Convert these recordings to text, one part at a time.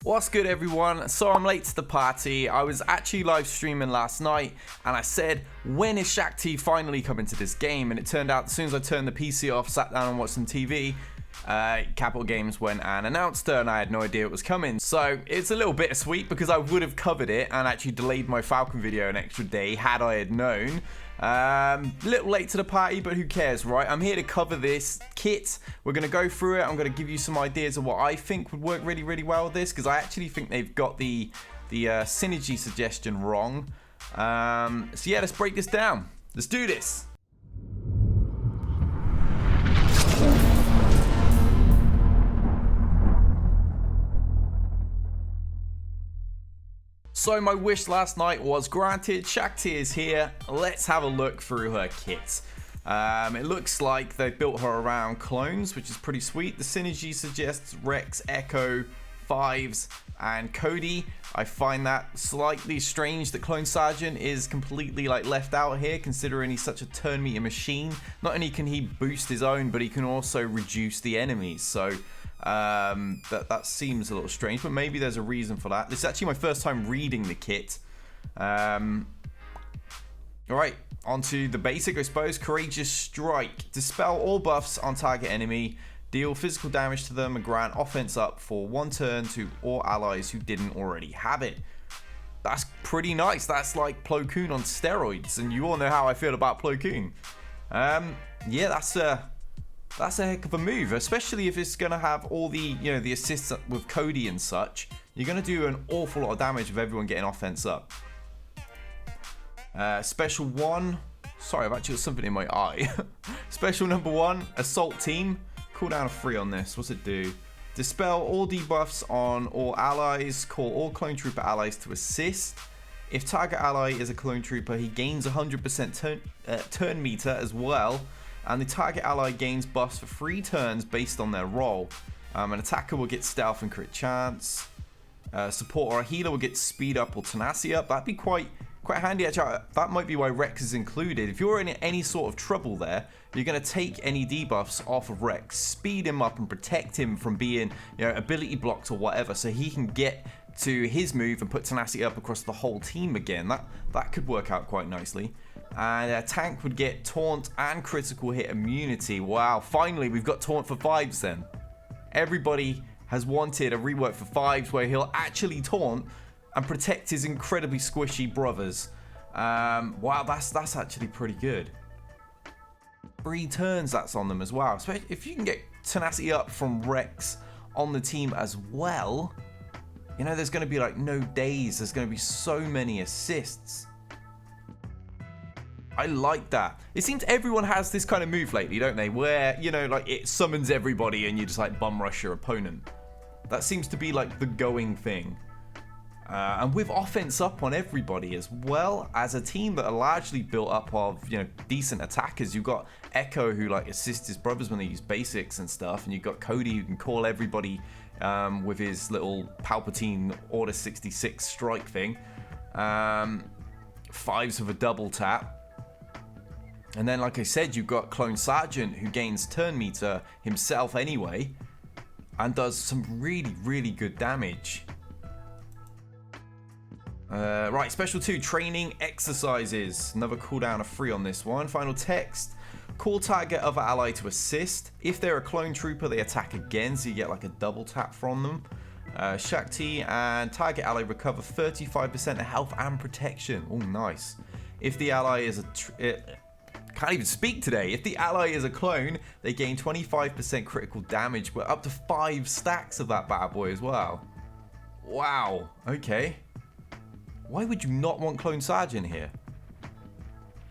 What's good, everyone? So I'm late to the party. I was actually live streaming last night and I said, when is Shaak Ti finally coming to this game? And it turned out as soon as I turned the PC off, sat down and watched some TV, Capital Games went and announced it and I had no idea it was coming. So it's a little bittersweet because I would have covered it and actually delayed my Falcon video an extra day had I had known. Little late to the party, but who cares, right? I'm here to cover this kit. We're going to go through it. I'm going to give you some ideas of what I think would work really, really well with this, because I actually think they've got the synergy suggestion wrong. So yeah, let's break this down. Let's do this. So my wish last night was granted. Shaak Ti is here. Let's have a look through her kit. It looks like they built her around clones, which is pretty sweet. The synergy suggests Rex, Echo, Fives, and Cody. I find that slightly strange that Clone Sergeant is completely left out here, considering he's such a turn meter machine. Not only can he boost his own, but he can also reduce the enemies. So that seems a little strange, but maybe there's a reason for that. This is actually my first time reading the kit. Alright, onto the basic, I suppose. Courageous Strike. Dispel all buffs on target enemy, deal physical damage to them, and grant offense up for 1 turn to all allies who didn't already have it. That's pretty nice. That's like Plo Koon on steroids, and you all know how I feel about Plo Koon. Yeah, that's a heck of a move, especially if it's gonna have all the, the assists with Cody and such. You're gonna do an awful lot of damage with everyone getting offense up. Special 1, sorry, I've actually got something in my eye. Special number 1, Assault Team. Cooldown of 3 on this. What's it do? Dispel all debuffs on all allies. Call all clone trooper allies to assist. If target ally is a clone trooper, he gains 100% turn meter as well. And the target ally gains buffs for 3 turns based on their role. An attacker will get stealth and crit chance. Support or a healer will get speed up or tenacity up. That'd be quite handy, actually. That might be why Rex is included. If you're in any sort of trouble there, you're going to take any debuffs off of Rex, speed him up and protect him from being, ability blocked or whatever, so he can get to his move and put tenacity up across the whole team again. That could work out quite nicely. And a tank would get taunt and critical hit immunity. Wow, finally we've got taunt for Fives then. Everybody has wanted a rework for Fives where he'll actually taunt and protect his incredibly squishy brothers. Wow, that's actually pretty good. 3 turns that's on them as well. Especially if you can get tenacity up from Rex on the team as well, there's going to be no days. There's going to be so many assists. I like that. It seems everyone has this kind of move lately, don't they? Where, it summons everybody and you just bum rush your opponent. That seems to be the going thing. And with offense up on everybody as well, as a team that are largely built up of, decent attackers. You've got Echo who assists his brothers when they use basics and stuff. And you've got Cody who can call everybody with his little Palpatine Order 66 strike thing. Fives with a double tap. And then, like I said, you've got Clone Sergeant who gains turn meter himself anyway and does some really, really good damage. Right, Special 2, Training Exercises. Another cooldown of 3 on this one. Final text. Call target other ally to assist. If they're a clone trooper, they attack again, so you get a double tap from them. Shaak Ti and target ally recover 35% of health and protection. Oh, nice. If the ally is can't even speak today. If the ally is a clone, they gain 25% critical damage, but up to 5 stacks of that bad boy as well. Wow, okay. Why would you not want Clone Sergeant here?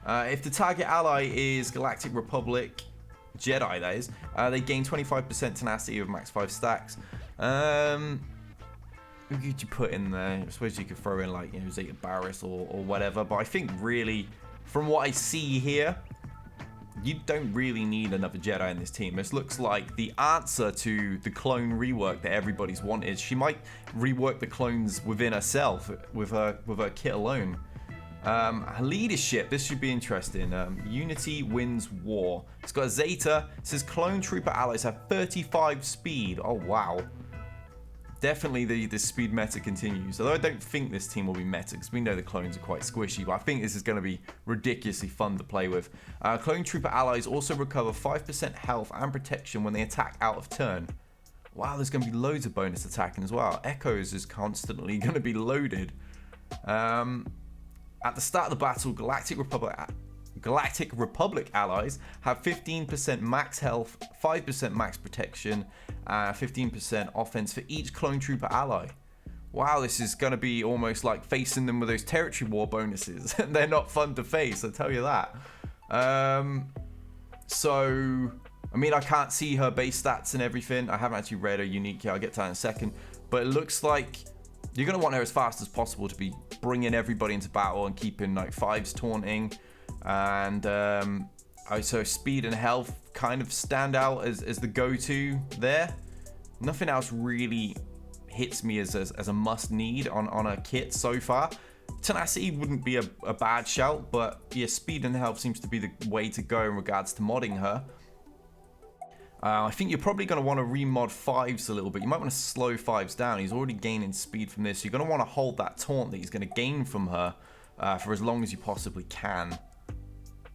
If the target ally is Galactic Republic Jedi, that is, they gain 25% tenacity with max 5 stacks. Who could you put in there? I suppose you could throw in Zeta Barris or whatever, but I think really, from what I see here, you don't really need another Jedi in this team. This looks like the answer to the clone rework that everybody's wanted. She might rework the clones within herself with her kit alone. Leadership, this should be interesting. Unity wins war. It's got a Zeta. It says clone trooper allies have 35 speed. Oh, wow. definitely the speed meta continues. Although I don't think this team will be meta, because we know the clones are quite squishy, but I think this is going to be ridiculously fun to play with. Clone Trooper allies also recover 5% health and protection when they attack out of turn. Wow, there's going to be loads of bonus attacking as well. Echoes is constantly going to be loaded. At the start of the battle, Galactic Republic allies have 15% max health, 5% max protection, 15% offense for each Clone Trooper ally. Wow, this is going to be almost like facing them with those territory war bonuses. They're not fun to face, I'll tell you that. So, I mean, I can't see her base stats and everything. I haven't actually read her unique yet. I'll get to that in a second. But it looks like you're going to want her as fast as possible to be bringing everybody into battle and keeping like 5s taunting. And so speed and health kind of stand out as the go-to there. Nothing else really hits me as a must-need on a kit so far. Tenacity wouldn't be a bad shout, but yeah, speed and health seems to be the way to go in regards to modding her. I think you're probably going to want to remod 5s a little bit. You might want to slow 5s down. He's already gaining speed from this. You're going to want to hold that taunt that he's going to gain from her for as long as you possibly can.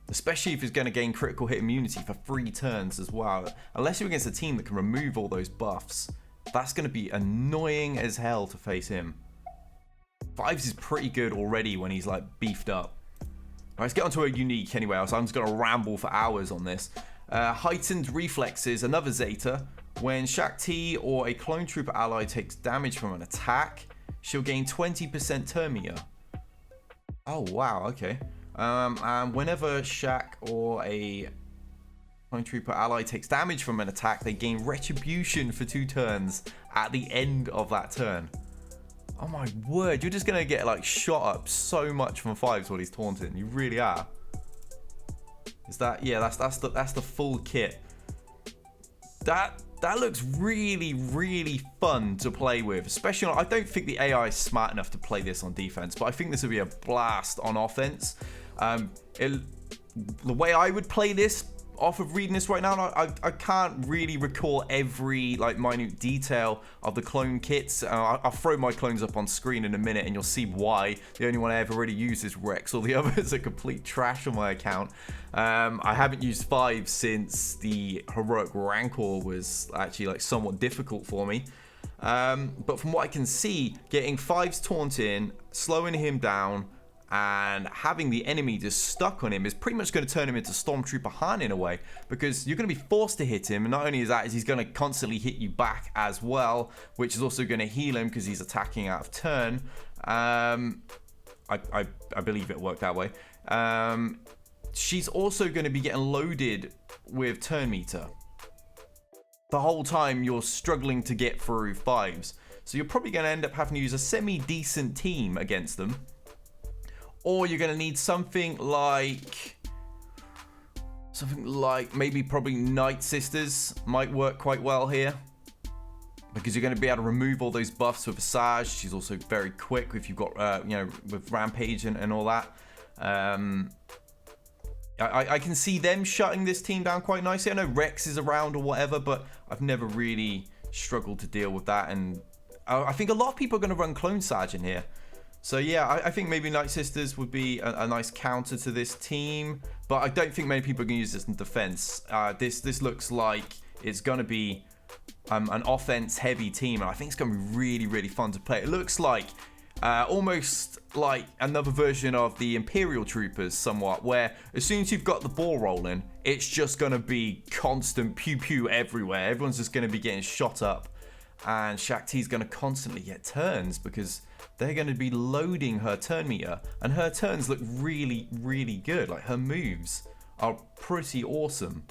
Especially if he's going to gain critical hit immunity for 3 turns as well. Unless you're against a team that can remove all those buffs. That's going to be annoying as hell to face him. 5s is pretty good already when he's like beefed up. Right, let's get onto a unique anyway, else I'm just going to ramble for hours on this. Heightened reflexes, another Zeta. When Shaak Ti or a Clone Trooper ally takes damage from an attack, she'll gain 20% turn meter. Oh wow, okay. And whenever Shaak or a Clone Trooper ally takes damage from an attack, they gain retribution for 2 turns at the end of that turn. Oh my word, you're just gonna get like shot up so much from 5s while he's taunting. You really are. Is that, yeah, that's the full kit. That looks really, really fun to play with. Especially I don't think the AI is smart enough to play this on defense, but I think this would be a blast on offense. The way I would play this off of reading this right now, I can't really recall every like minute detail of the clone kits. I'll throw my clones up on screen in a minute and you'll see why. The only one I ever really used is Rex. All the others are complete trash on my account. I haven't used 5 since the Heroic Rancor was actually like somewhat difficult for me. But from what I can see, getting 5s taunting, slowing him down, and having the enemy just stuck on him is pretty much going to turn him into Stormtrooper Han in a way, because you're going to be forced to hit him, and not only is that, is he's going to constantly hit you back as well, which is also going to heal him because he's attacking out of turn. I believe it worked that way. She's also going to be getting loaded with turn meter. The whole time you're struggling to get through 5s. So you're probably going to end up having to use a semi-decent team against them. Or you're going to need something like maybe probably Night Sisters might work quite well here. Because you're going to be able to remove all those buffs with Visage. She's also very quick if you've got, with Rampage and all that. I can see them shutting this team down quite nicely. I know Rex is around or whatever, but I've never really struggled to deal with that. And I think a lot of people are going to run Clone Sergeant here. So yeah, I think maybe Night Sisters would be a nice counter to this team, but I don't think many people are going to use this in defense. This looks like it's going to be an offense-heavy team, and I think it's going to be really, really fun to play. It looks like almost like another version of the Imperial Troopers somewhat, where as soon as you've got the ball rolling, it's just going to be constant pew-pew everywhere. Everyone's just going to be getting shot up, and Shaak Ti's going to constantly get turns because they're going to be loading her turn meter, and her turns look really, really good. Like, her moves are pretty awesome.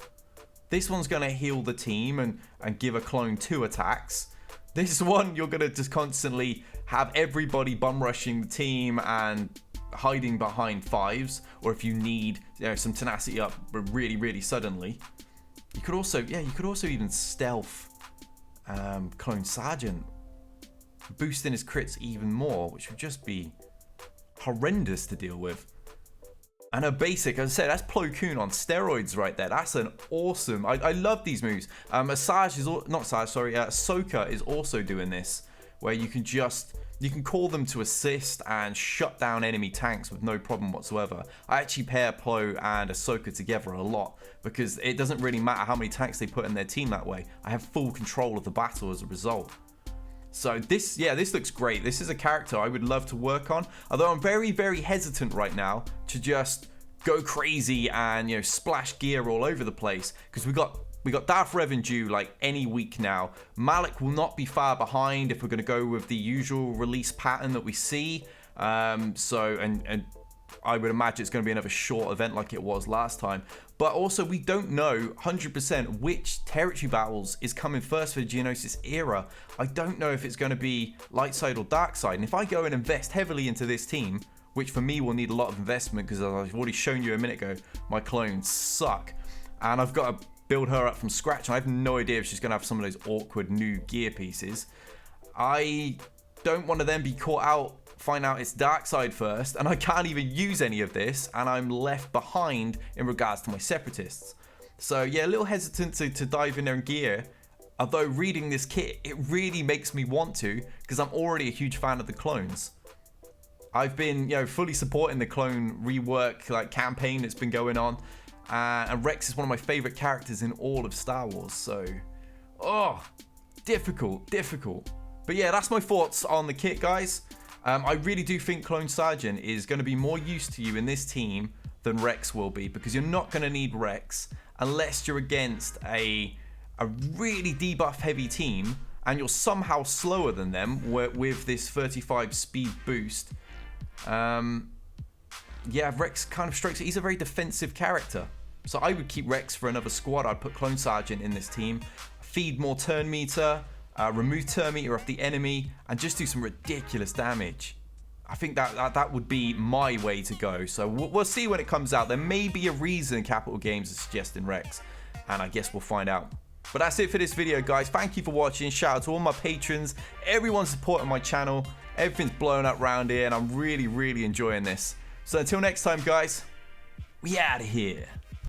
This one's going to heal the team and give a clone 2 attacks. This one, you're going to just constantly have everybody bum rushing the team and hiding behind 5s, or if you need some tenacity up really, really suddenly. You could also even stealth Clone Sergeant, boosting his crits even more, which would just be horrendous to deal with. And her basic, as I said, that's Plo Koon on steroids right there. That's an awesome. I love these moves. Ahsoka is also doing this where you can call them to assist and shut down enemy tanks with no problem whatsoever. I actually pair Plo and Ahsoka together a lot because it doesn't really matter how many tanks they put in their team that way. I have full control of the battle as a result. So this looks great. This is a character I would love to work on, although I'm very, very hesitant right now to just go crazy and, you know, splash gear all over the place, because we got Darth Revan due like any week now. Malik will not be far behind if we're going to go with the usual release pattern that we see. And I would imagine it's going to be another short event like it was last time. But also, we don't know 100% which territory battles is coming first for the Geonosis era. I don't know if it's going to be light side or dark side. And if I go and invest heavily into this team, which for me will need a lot of investment because, as I've already shown you a minute ago, my clones suck. And I've got to build her up from scratch. And I have no idea if she's going to have some of those awkward new gear pieces. I don't want to then be caught out, find out it's dark side first, and I can't even use any of this, and I'm left behind in regards to my separatists. So yeah, a little hesitant to dive in there and gear, although reading this kit, it really makes me want to, because I'm already a huge fan of the clones. I've been, you know, fully supporting the clone rework like campaign that's been going on, and Rex is one of my favorite characters in all of Star Wars. So, difficult. But yeah, that's my thoughts on the kit, guys. I really do think Clone Sergeant is going to be more use to you in this team than Rex will be, because you're not going to need Rex unless you're against a really debuff heavy team and you're somehow slower than them with this 35 speed boost. Yeah, Rex kind of strikes it. He's a very defensive character. So I would keep Rex for another squad. I'd put Clone Sergeant in this team, feed more turn meter, remove turn meter off the enemy, and just do some ridiculous damage. I think that would be my way to go. So we'll see when it comes out. There may be a reason Capital Games is suggesting Rex, and I guess we'll find out. But that's it for this video, guys. Thank you for watching. Shout out to all my patrons, everyone supporting my channel. Everything's blowing up around here, and I'm really, really enjoying this. So until next time, guys, we out of here.